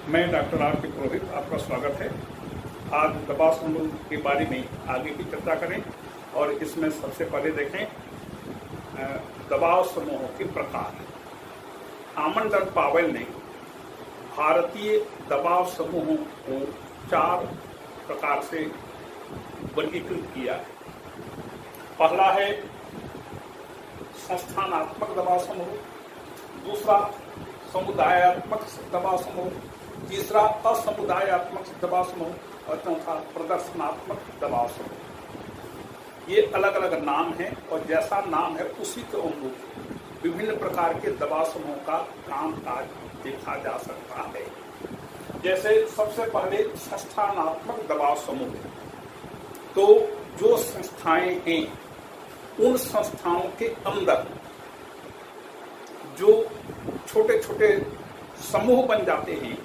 मैं doctor R के पुरोहित, आपका स्वागत है। आज दबाव समूह के बारे में आगे की चर्चा करें और इसमें सबसे पहले देखें दबाव समूहों के प्रकार। आमंडर पावेल ने भारतीय दबाव समूहों को 4 प्रकार से वर्गीकृत किया है। पहला है संस्थानात्मक दबाव समूह, दूसरा समुदायात्मक दबाव समूह, तीसरा असमुदायात्मक दबाव समूह और चौथा प्रदर्शनात्मक दबाव समूह। ये अलग अलग नाम हैं और जैसा नाम है उसी के अनुरूप विभिन्न प्रकार के दबाव समूह का कामकाज देखा जा सकता है। जैसे सबसे पहले संस्थानात्मक दबाव समूह, तो जो संस्थाएं हैं उन संस्थाओं के अंदर जो छोटे छोटे समूह बन जाते हैं,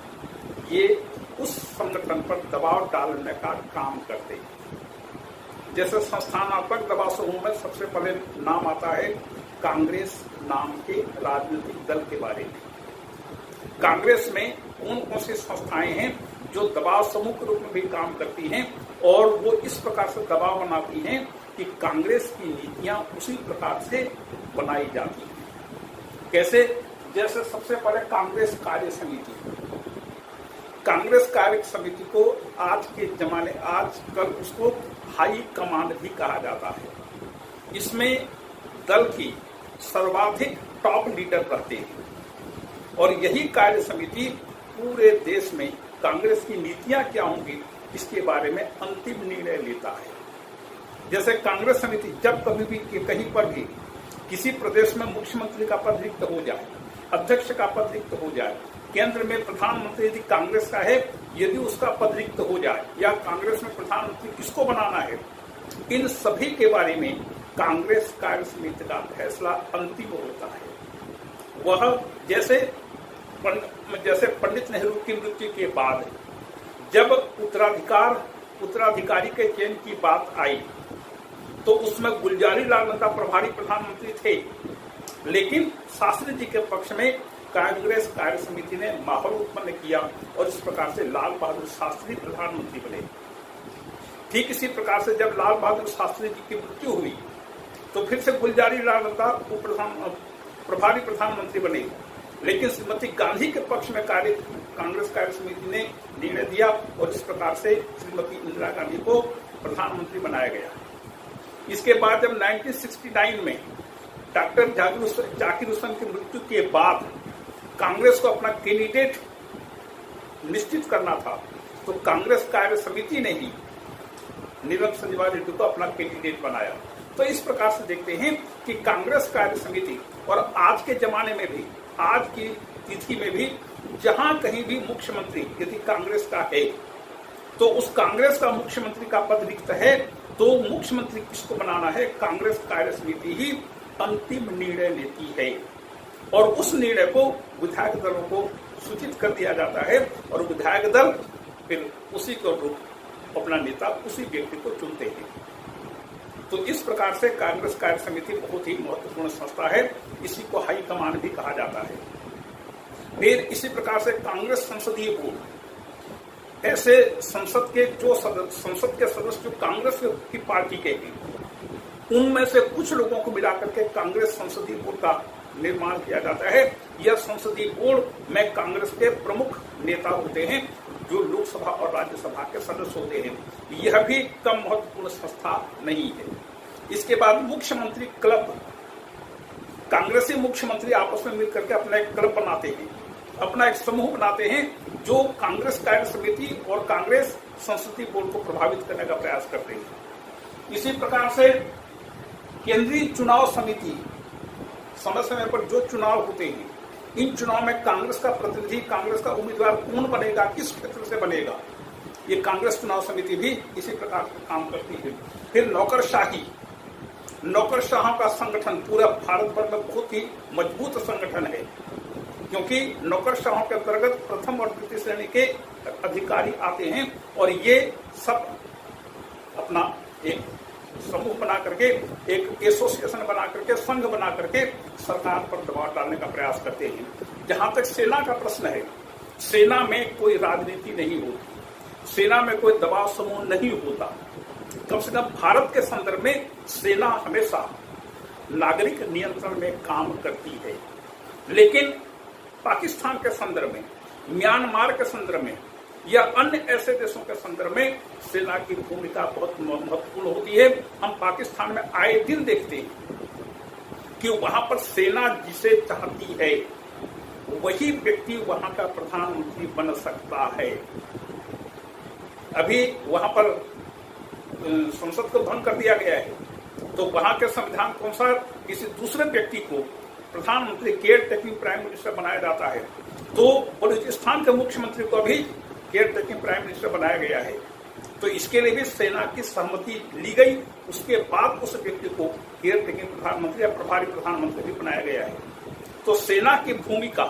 ये उस संगठन पर दबाव डालने का काम करते हैं। जैसे संस्थानात्मक दबाव समूह में सबसे पहले नाम आता है कांग्रेस नाम के राजनीतिक दल के बारे में। कांग्रेस में कौन सी संस्थाएं हैं जो दबाव समूह के रूप में भी काम करती हैं और वो इस प्रकार से दबाव बनाती हैं कि कांग्रेस की नीतियां उसी प्रकार से बनाई जाती हैं। कैसे? जैसे सबसे पहले कांग्रेस कार्य समिति। कांग्रेस कार्य समिति को आज के जमाने आजकल उसको हाई कमांड भी कहा जाता है। इसमें दल की सर्वाधिक टॉप लीडर रहते हैं और यही कार्य समिति पूरे देश में कांग्रेस की नीतियां क्या होंगी इसके बारे में अंतिम निर्णय लेता है। जैसे कांग्रेस समिति जब कभी भी कहीं पर भी किसी प्रदेश में मुख्यमंत्री का पद रिक्त हो जाए, अध्यक्ष का पद रिक्त हो जाए, केंद्र में प्रधानमंत्री यदि कांग्रेस का है, यदि उसका पद रिक्त हो जाए या कांग्रेस में प्रधानमंत्री किसको बनाना है, इन सभी के बारे में कांग्रेस कार्य समिति का फैसला अंतिम होता है। वह जैसे पंडित नेहरू की मृत्यु के बाद जब उत्तराधिकारी के चयन की बात आई तो उसमें गुलजारी लाल नंदा प्रभारी प्रधानमंत्री थे, लेकिन शास्त्री जी के पक्ष में कांग्रेस कार्य समिति ने माहौल उत्पन्न किया और इस प्रकार से लाल बहादुर शास्त्री प्रधानमंत्री बने। ठीक इसी प्रकार से जब लाल बहादुर शास्त्री जी की मृत्यु हुई तो फिर से गुलजारी लाल नंदा प्रभारी प्रधानमंत्री बने, लेकिन श्रीमती गांधी के पक्ष में कांग्रेस कार्य समिति ने निर्णय दिया और इस प्रकार से श्रीमती इंदिरा गांधी को प्रधानमंत्री बनाया गया। इसके बाद जब 1969 में डॉक्टर जाकिर हुसैन की मृत्यु के बाद कांग्रेस को अपना कैंडिडेट निश्चित करना था, तो कांग्रेस कार्य समिति ने ही नीलम संजीवा रेड्डी को अपना कैंडिडेट बनाया। तो इस प्रकार से देखते हैं कि कांग्रेस कार्य समिति और आज के जमाने में भी, आज की तिथि में भी, जहां कहीं भी मुख्यमंत्री यदि कांग्रेस का है तो उस कांग्रेस का मुख्यमंत्री का पद रिक्त है तो मुख्यमंत्री किसको बनाना है, कांग्रेस कार्य समिति ही अंतिम निर्णय लेती है और उस निर्णय को विधायक दलों को सूचित कर दिया जाता है और विधायक दल फिर उसी के अनुरूप अपना नेता उसी व्यक्ति को चुनते हैं। तो इस प्रकार से कांग्रेस कार्य समिति बहुत ही महत्वपूर्ण संस्था है, इसी को हाई कमान भी कहा जाता है। फिर इसी प्रकार से कांग्रेस संसदीय बोर्ड, ऐसे संसद के सदस्य जो कांग्रेस की पार्टी के हैं, उनमें से कुछ लोगों को मिलाकर के कांग्रेस संसदीय बोर्ड का निर्माण किया जाता है। यह संसदीय बोर्ड में कांग्रेस के प्रमुख नेता होते हैं जो लोकसभा और राज्यसभा के सदस्य होते हैं। यह भी कम महत्वपूर्ण संस्था नहीं है। इसके बाद मुख्यमंत्री क्लब, कांग्रेसी मुख्यमंत्री आपस में मिलकर के अपना एक क्लब बनाते हैं, अपना एक समूह बनाते हैं जो कांग्रेस कार्य समिति और कांग्रेस संसदीय बोर्ड को प्रभावित करने का प्रयास करते हैं। इसी प्रकार से केंद्रीय चुनाव समिति, समय समय पर जो चुनाव होते हैं, इन चुनाव में कांग्रेस का प्रतिनिधि, कांग्रेस का उम्मीदवार कौन बनेगा, किस क्षेत्र से बनेगा, ये कांग्रेस चुनाव समिति भी इसी प्रकार का काम करती है। फिर नौकरशाहों का संगठन पूरा भारत भर में बहुत ही मजबूत संगठन है, क्योंकि नौकरशाहों के अंतर्गत प्रथम और द्वितीय श्रेणी के अधिकारी आते हैं और ये सब अपना एक समूह बना करके, एक एसोसिएशन बना करके, संघ बना करके सरकार पर दबाव डालने का प्रयास करते हैं। जहां तक सेना का प्रश्न है, सेना में कोई राजनीति नहीं होती, सेना में कोई दबाव समूह नहीं होता। कम से कम भारत के संदर्भ में सेना हमेशा नागरिक नियंत्रण में काम करती है। लेकिन पाकिस्तान के संदर्भ में, म्यांमार के संदर्भ में या अन्य ऐसे देशों के संदर्भ में सेना की भूमिका बहुत महत्वपूर्ण होती है। हम पाकिस्तान में आए दिन देखते हैं कि वहां पर सेना जिसे चाहती है वही व्यक्ति वहां का प्रधानमंत्री बन सकता है। अभी वहां पर संसद को भंग कर दिया गया है, तो वहां के संविधान के अनुसार किसी दूसरे व्यक्ति को प्रधानमंत्री केयर टेकिंग प्राइम मिनिस्टर बनाया जाता है। तो बलूचिस्तान के मुख्यमंत्री को भी केयर टेकिंग प्राइम मिनिस्टर बनाया गया है। तो इसके लिए भी सेना की सहमति ली गई, उसके बाद उस व्यक्ति को केयर टेकिंग प्रधानमंत्री या प्रभारी प्रधानमंत्री भी बनाया गया है। तो सेना की भूमिका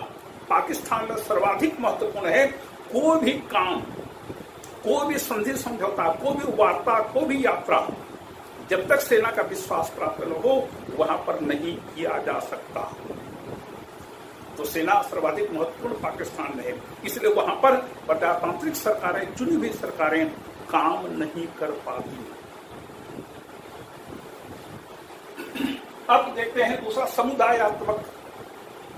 पाकिस्तान में सर्वाधिक महत्वपूर्ण है। कोई भी काम, कोई भी संधि समझौता, कोई भी वार्ता, कोई भी यात्रा जब तक सेना का विश्वास प्राप्त न हो वहां पर नहीं किया जा सकता। तो सेना सर्वाधिक महत्वपूर्ण पाकिस्तान में है, इसलिए वहां पर प्रजातांत्रिक सरकारें, चुनी हुई सरकारें काम नहीं कर पाती। अब देखते हैं दूसरा समुदायात्मक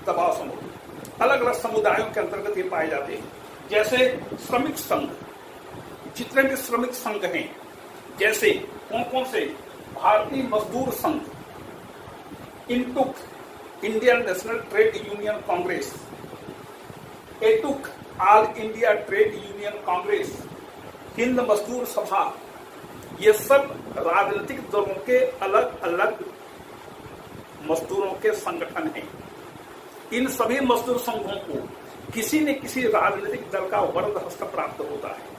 दबाव समूह। अलग अलग समुदायों के अंतर्गत ये पाए जाते हैं, जैसे श्रमिक संघ। जितने भी श्रमिक संघ हैं, जैसे कौन कौन से, Bharatiya Mazdoor Sangh, INTUC Indian national trade union congress, AITUC all India trade union congress, Hind Mazdoor Sabha, ये सब राजनीतिक दलों के अलग अलग मजदूरों के संगठन हैं। इन सभी मजदूर संघों को किसी न किसी राजनीतिक दल का वरद हस्त प्राप्त होता है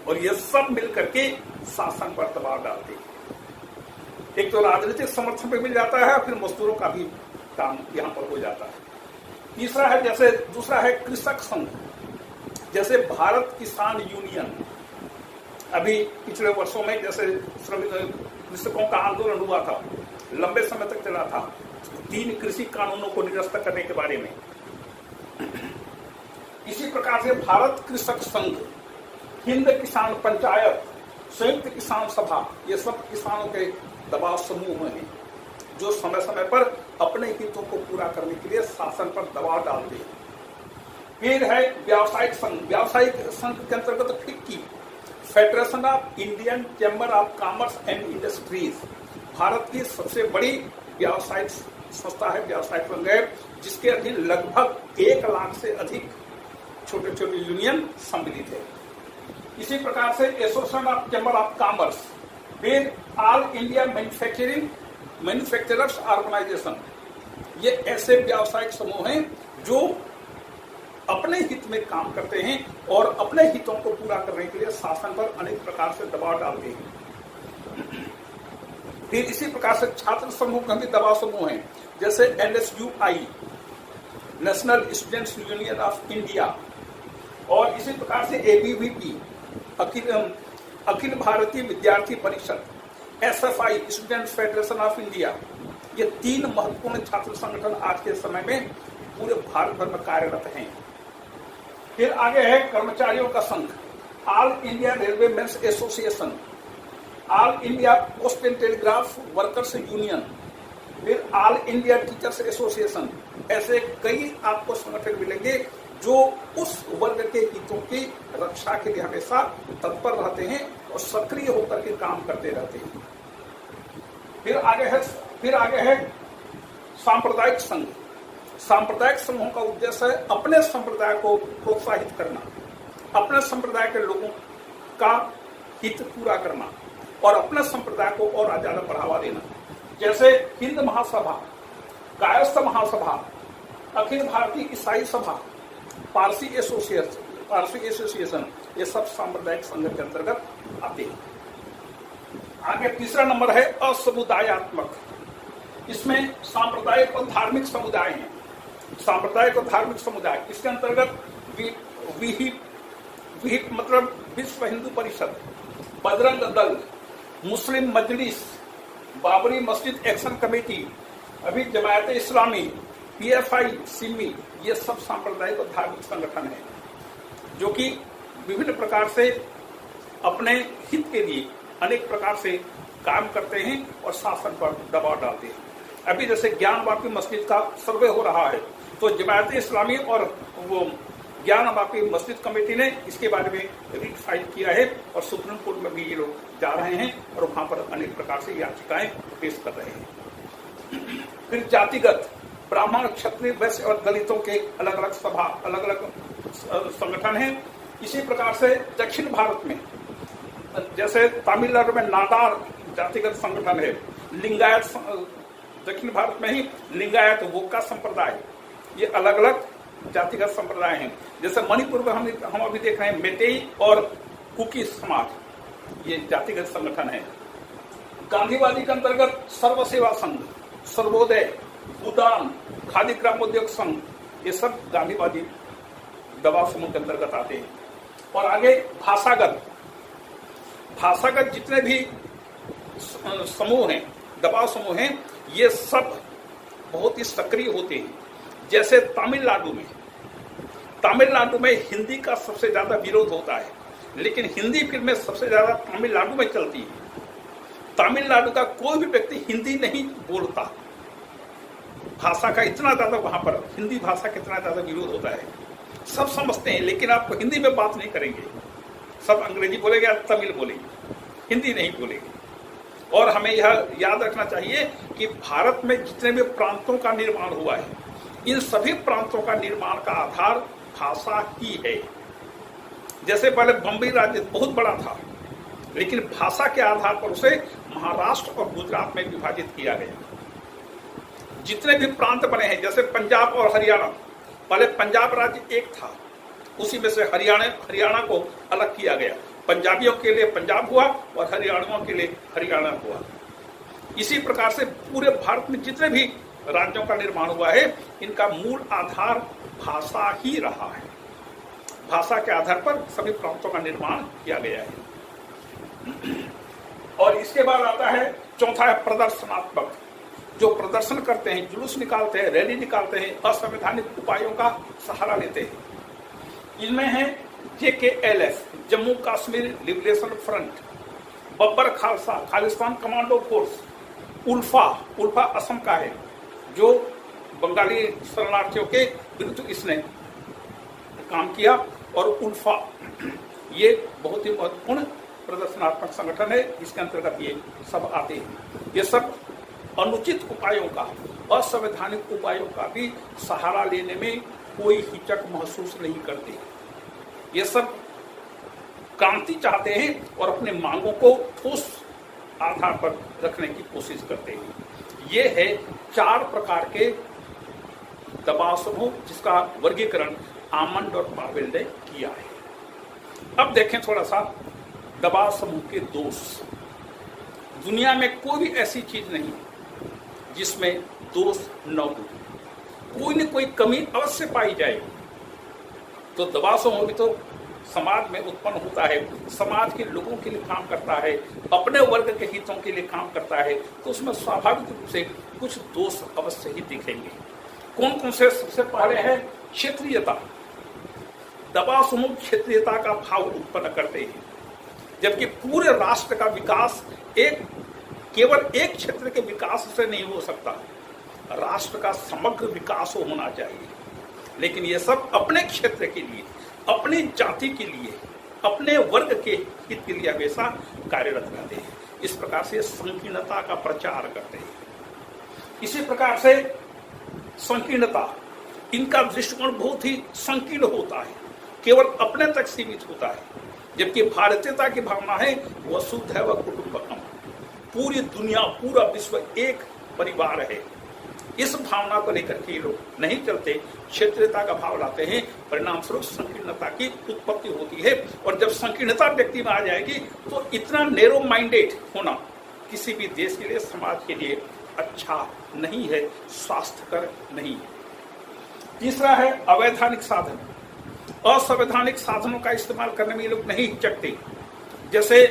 और ये सब मिलकर के शासन पर दबाव डालते हैं। एक तो राजनीतिक समर्थन पे मिल जाता है, फिर मजदूरों का भी काम यहाँ पर हो जाता है। तीसरा है, जैसे दूसरा है कृषक संघ, जैसे भारत किसान यूनियन। अभी पिछले वर्षों में जैसे कृषकों का आंदोलन हुआ था, लंबे समय तक चला था, 3 कृषि कानूनों को निरस्त करने के बारे में। इसी प्रकार से भारत कृषक संघ, हिंद किसान पंचायत, संयुक्त किसान सभा, ये सब किसानों के दबाव समूह हैं जो समय समय पर अपने हितों को पूरा करने के लिए शासन पर दबाव डालते हैं। फिर है व्यावसायिक संघ। व्यावसायिक संघ के अंतर्गत FICCI, federation of Indian chamber of commerce and industries, Bharat की सबसे बड़ी व्यावसायिक संस्था है, व्यावसायिक संघ है, जिसके अधीन लगभग 1 लाख से अधिक छोटे छोटे यूनियन सम्मिलित है। इसी प्रकार से association of chamber of commerce, फिर ऑल इंडिया मैन्युफैक्चरर्स ऑर्गेनाइजेशन, ये ऐसे व्यावसायिक समूह हैं जो अपने हित में काम करते हैं और अपने हितों को पूरा करने के लिए शासन पर अनेक प्रकार से दबाव डालते हैं। फिर इसी प्रकार से छात्र समूह का भी दबाव समूह है, जैसे NSUI, national students union of India, और इसी प्रकार से ABVP, अखिल भारतीय विद्यार्थी परिषद, SFI, students federation of India. ये 3 महत्वपूर्ण छात्र संगठन आज के समय में पूरे भारत भर में कार्यरत हैं। फिर आगे है कर्मचारियों का संघ, all India railway men's association, all India post and telegraph workers union, फिर ऑल इंडिया टीचर्स एसोसिएशन। ऐसे कई आपको संगठन मिलेंगे जो उस वर्ग के हितों की रक्षा के लिए हमेशा तत्पर रहते हैं और सक्रिय होकर के काम करते रहते हैं। फिर आगे है सांप्रदायिक संघ। सांप्रदायिक समूहों का उद्देश्य है अपने संप्रदाय को प्रोत्साहित करना, अपने संप्रदाय के लोगों का हित पूरा करना और अपने संप्रदाय को और ज्यादा बढ़ावा देना। जैसे हिंद महासभा, कायस्थ महासभा, अखिल भारतीय ईसाई सभा, पारसी एसोसिएशन, ये सब सांप्रदायिक संघ के अंतर्गत आते हैं। आगे तीसरा नंबर है असमुदायात्मक। इसमें सांप्रदायिक और धार्मिक समुदाय हैं। सांप्रदायिक और धार्मिक समुदाय, इसके अंतर्गत विहिप मतलब विश्व हिंदू परिषद, बजरंग दल, मुस्लिम मजलिस, बाबरी मस्जिद एक्शन कमेटी, अभी जमायत इस्लामी, PFI, सिमी, ये सब सांप्रदायिक और धार्मिक संगठन हैं। जो कि विभिन्न प्रकार से अपने हित के लिए अनेक प्रकार से काम करते हैं और शासन पर दबाव डालते हैं। अभी जैसे ज्ञानवापी मस्जिद का सर्वे हो रहा है, तो जमायत इस्लामी और वो ज्ञानवापी मस्जिद कमेटी ने इसके बारे में रिट फाइल किया है और सुप्रीम कोर्ट में भी ये लोग जा रहे हैं और वहां पर अनेक प्रकार से याचिकाएं पेश कर रहे हैं। फिर जातिगत ब्राह्मण, क्षत्रिय, वैश्य और दलितों के अलग अलग सभा, अलग अलग संगठन हैं। इसी प्रकार से दक्षिण भारत में जैसे तमिलनाडु में नाडार जातिगत संगठन है, लिंगायत दक्षिण भारत में ही लिंगायत वोक्का संप्रदाय, ये अलग अलग जातिगत संप्रदाय हैं। जैसे मणिपुर में हम अभी देख रहे हैं मेतेई और कुकी समाज, ये जातिगत संगठन है। गांधीवादी के अंतर्गत सर्व सेवा संघ, सर्वोदय, उदान, खादी ग्रामोद्योग संघ, ये सब गांधीवादी दबाव समूह के अंतर्गत आते हैं। और आगे भाषागत जितने भी समूह हैं, दबाव समूह हैं, ये सब बहुत ही सक्रिय होते हैं। जैसे तमिलनाडु में हिंदी का सबसे ज्यादा विरोध होता है, लेकिन हिंदी फिल्में सबसे ज्यादा तमिलनाडु में चलती है। तमिलनाडु का कोई भी व्यक्ति हिंदी नहीं बोलता, भाषा का इतना ज्यादा वहां पर हिंदी भाषा का इतना ज्यादा विरोध होता है। सब समझते हैं, लेकिन आप हिंदी में बात नहीं करेंगे, सब अंग्रेजी बोलेंगे या तमिल बोलेंगे, हिंदी नहीं बोलेंगे। और हमें यह याद रखना चाहिए कि भारत में जितने भी प्रांतों का निर्माण हुआ है, इन सभी प्रांतों का निर्माण का आधार भाषा ही है। जैसे पहले बम्बई राज्य बहुत बड़ा था, लेकिन भाषा के आधार पर उसे महाराष्ट्र और गुजरात में विभाजित किया गया। जितने भी प्रांत बने हैं, जैसे पंजाब और हरियाणा, पहले पंजाब राज्य एक था, उसी में से हरियाणा को अलग किया गया। पंजाबियों के लिए पंजाब हुआ और हरियाणियों के लिए हरियाणा हुआ। इसी प्रकार से पूरे भारत में जितने भी राज्यों का निर्माण हुआ है, इनका मूल आधार भाषा ही रहा है। भाषा के आधार पर सभी प्रांतों का निर्माण किया गया है। और इसके बाद आता है चौथा है प्रदर्शनात्मक, जो प्रदर्शन करते हैं, जुलूस निकालते हैं, रैली निकालते हैं, असंवैधानिक उपायों का सहारा लेते हैं। इनमें है JKLF, Jammu Kashmir liberation front, Babbar Khalsa, Khalistan commando force, ULFA Assam का है, जो बंगाली शरणार्थियों के विरुद्ध इसने काम किया। और उल्फा ये बहुत ही महत्वपूर्ण प्रदर्शनात्मक संगठन है, इसके अंतर्गत ये सब आते हैं। ये सब अनुचित उपायों का, असंवैधानिक उपायों का भी सहारा लेने में कोई हिचक महसूस नहीं करते। ये सब क्रांति चाहते हैं और अपने मांगों को ठोस आधार पर रखने की कोशिश करते हैं। ये है 4 प्रकार के दबाव समूह, जिसका वर्गीकरण आमंड और पावेल ने किया है। अब देखें थोड़ा सा दबाव समूह के दोष। दुनिया में कोई भी ऐसी चीज नहीं जिसमें दोष न हो, कोई न कोई कमी अवश्य पाई जाएगी। तो दबाव समूह भी तो समाज में उत्पन्न होता है, समाज के लोगों के लिए काम करता है, अपने वर्ग के हितों के लिए काम करता है, तो उसमें स्वाभाविक रूप से कुछ दोष अवश्य ही दिखेंगे। कौन कौन से? सबसे पहले है क्षेत्रीयता। दबाव समूह क्षेत्रीयता का भाव उत्पन्न करते हैं, जबकि पूरे राष्ट्र का विकास केवल एक क्षेत्र के विकास से नहीं हो सकता, राष्ट्र का समग्र विकास होना चाहिए। लेकिन ये सब अपने क्षेत्र के लिए, अपनी जाति के लिए, अपने वर्ग के हित के लिए हमेशा कार्यरत रहते हैं। इस प्रकार से संकीर्णता का प्रचार करते हैं। इसी प्रकार से संकीर्णता, इनका दृष्टिकोण बहुत ही संकीर्ण होता है, केवल अपने तक सीमित होता है। जबकि भारतीयता की भावना है वसुधैव कुटुंबकम, पूरी दुनिया, पूरा विश्व एक परिवार है। इस भावना को लेकर के लोग नहीं चलते, क्षेत्रीयता का भाव लाते हैं, परिणाम स्वरूप संकीर्णता की उत्पत्ति होती है। और जब संकीर्णता व्यक्ति में आ जाएगी तो इतना नैरो माइंडेड होना किसी भी देश के लिए, समाज के लिए अच्छा नहीं है, स्वास्थ्यकर नहीं है। तीसरा है अवैधानिक साधन। असंवैधानिक साधनों का इस्तेमाल करने में ये लोग नहीं हिचकते। जैसे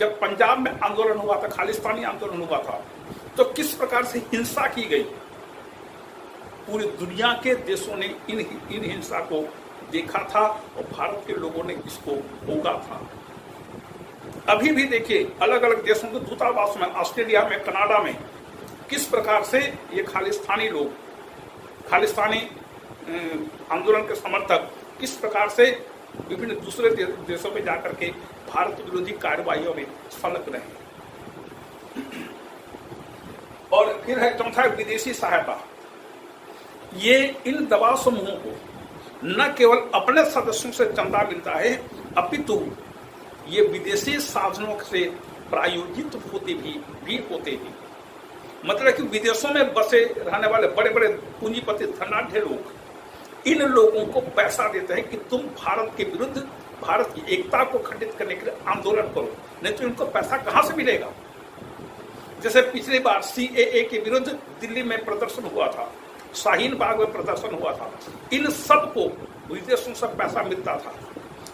जब पंजाब में आंदोलन हुआ था, खालिस्तानी आंदोलन हुआ था, तो किस प्रकार से हिंसा की गई, पूरी दुनिया के देशों ने इन हिंसा को देखा था और भारत के लोगों ने इसको भोगा था। अभी भी देखिए अलग अलग देशों के दूतावास में, ऑस्ट्रेलिया में, कनाडा में किस प्रकार से ये खालिस्तानी लोग, खालिस्तानी आंदोलन के समर्थक किस प्रकार से विभिन्न दूसरे देशों में जाकर के भारत विरोधी कार्रवाइयों में संलग्न रहे। और फिर है चौथा, विदेशी सहायता। ये इन दबाव समूहों को न केवल अपने सदस्यों से चंदा मिलता है, अपितु ये विदेशी साधनों से प्रायोजित होते भी होते हैं। मतलब कि विदेशों में बसे रहने वाले बड़े बड़े पूंजीपति धनाढ्य लोग इन लोगों को पैसा देते हैं कि तुम भारत के विरुद्ध, भारत की एकता को खंडित करने के लिए आंदोलन करो, नहीं तो इनको पैसा कहां से मिलेगा। जैसे पिछली बार CAA के विरुद्ध दिल्ली में प्रदर्शन हुआ था, शाहीन बाग में प्रदर्शन हुआ था, इन सबको विदेशों से पैसा मिलता था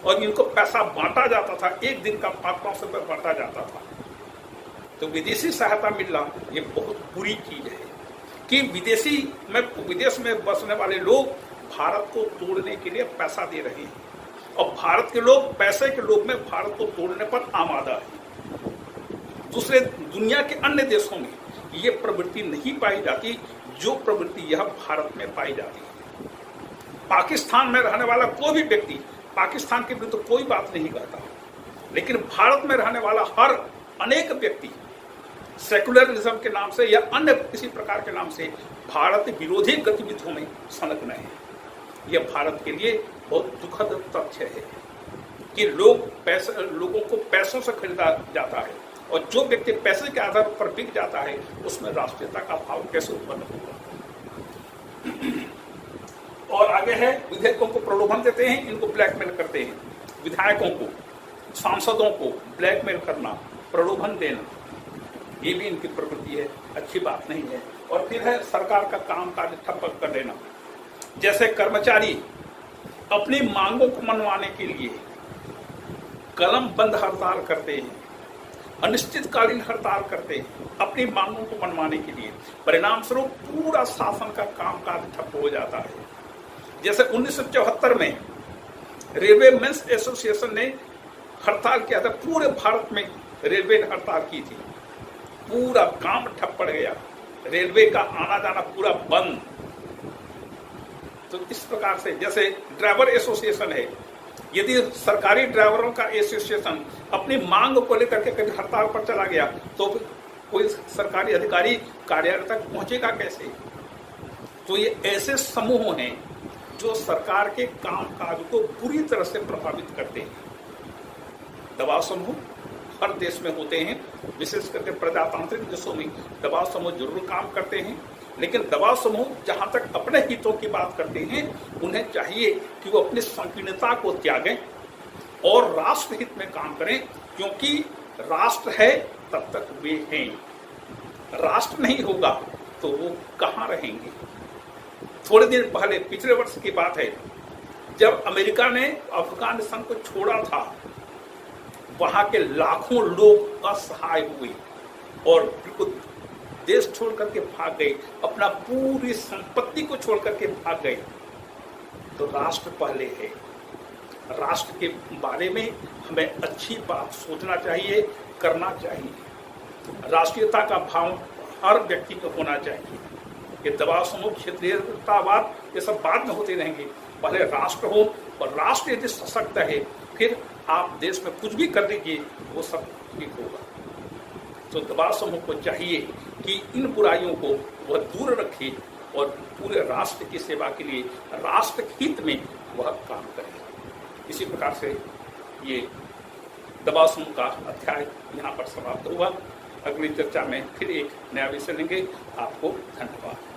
और इनको पैसा बांटा जाता था, एक दिन का 500 रुपये बांटा जाता था। तो विदेशी सहायता मिलना ये बहुत बुरी चीज है कि विदेश में बसने वाले लोग भारत को तोड़ने के लिए पैसा दे रहे हैं और भारत के लोग पैसे के लोभ में भारत को तोड़ने पर आमादा है। दूसरे दुनिया के अन्य देशों में ये प्रवृत्ति नहीं पाई जाती जो प्रवृत्ति यह भारत में पाई जाती है। पाकिस्तान में रहने वाला कोई भी व्यक्ति पाकिस्तान के विरुद्ध कोई बात नहीं करता, लेकिन भारत में रहने वाला हर अनेक व्यक्ति सेकुलरिज्म के नाम से या अन्य किसी प्रकार के नाम से भारत विरोधी गतिविधियों में संलग्न है। यह भारत के लिए बहुत दुखद तथ्य है कि लोगों को पैसों से खरीदा जाता है और जो व्यक्ति पैसे के आधार पर बिक जाता है उसमें राष्ट्रीयता का भाव कैसे उत्पन्न होगा। और आगे है, विधेयकों को प्रलोभन देते हैं, इनको ब्लैकमेल करते हैं। विधायकों को, सांसदों को ब्लैकमेल करना, प्रलोभन देना, ये भी इनकी प्रवृत्ति है, अच्छी बात नहीं है। और फिर है सरकार का कामकाज ठप्प कर देना। जैसे कर्मचारी अपनी मांगों को मनवाने के लिए कलम बंद हड़ताल करते हैं, अनिश्चितकालीन हड़ताल करते हैं अपनी मांगों को मनवाने के लिए, परिणाम स्वरूप पूरा शासन का कामकाज ठप्प हो जाता है। जैसे 1974 में रेलवे मेंस एसोसिएशन ने हड़ताल किया था, पूरे भारत में रेलवे ने हड़ताल की थी, पूरा काम ठप पड़ गया, रेलवे का आना जाना पूरा बंद। तो इस प्रकार से जैसे ड्राइवर एसोसिएशन है, यदि सरकारी ड्राइवरों का एसोसिएशन अपनी मांग को लेकर के कभी हड़ताल पर चला गया तो कोई सरकारी अधिकारी कार्यालय तक पहुंचेगा कैसे। तो ये ऐसे समूह हैं जो सरकार के कामकाज को बुरी तरह से प्रभावित करते हैं। दबाव समूह हर देश में होते हैं, विशेष करके प्रजातांत्रिक देशों में दबाव समूह जरूर काम करते हैं, लेकिन दबाव समूह जहां तक अपने हितों की बात करते हैं उन्हें चाहिए कि वो अपनी संकीर्णता को त्यागें और राष्ट्र हित में काम करें, क्योंकि राष्ट्र है तब तक वे हैं, राष्ट्र नहीं होगा तो वो कहां रहेंगे। थोड़े दिन पहले, पिछले वर्ष की बात है, जब अमेरिका ने अफगानिस्तान को छोड़ा था, वहां के लाखों लोग असहाय हुए और बिल्कुल देश छोड़ करके भाग गए, अपना पूरी संपत्ति को छोड़ करके भाग गए। तो राष्ट्र पहले है, राष्ट्र के बारे में हमें अच्छी बात सोचना चाहिए, करना चाहिए। राष्ट्रीयता का भाव हर व्यक्ति को होना चाहिए। ये दबाव समूह, क्षेत्रीयतावाद, ये सब बाद में होते रहेंगे, पहले राष्ट्र हो, और राष्ट्र यदि सशक्त है फिर आप देश में कुछ भी कर लीजिए वो सब ठीक होगा। तो दबाव समूह को चाहिए कि इन बुराइयों को वह दूर रखे और पूरे राष्ट्र की सेवा के लिए, राष्ट्र हित में वह काम करे। इसी प्रकार से ये दबाव समूह का अध्याय यहाँ पर समाप्त हुआ। अगली चर्चा में फिर एक नया विषय लेंगे। आपको धन्यवाद।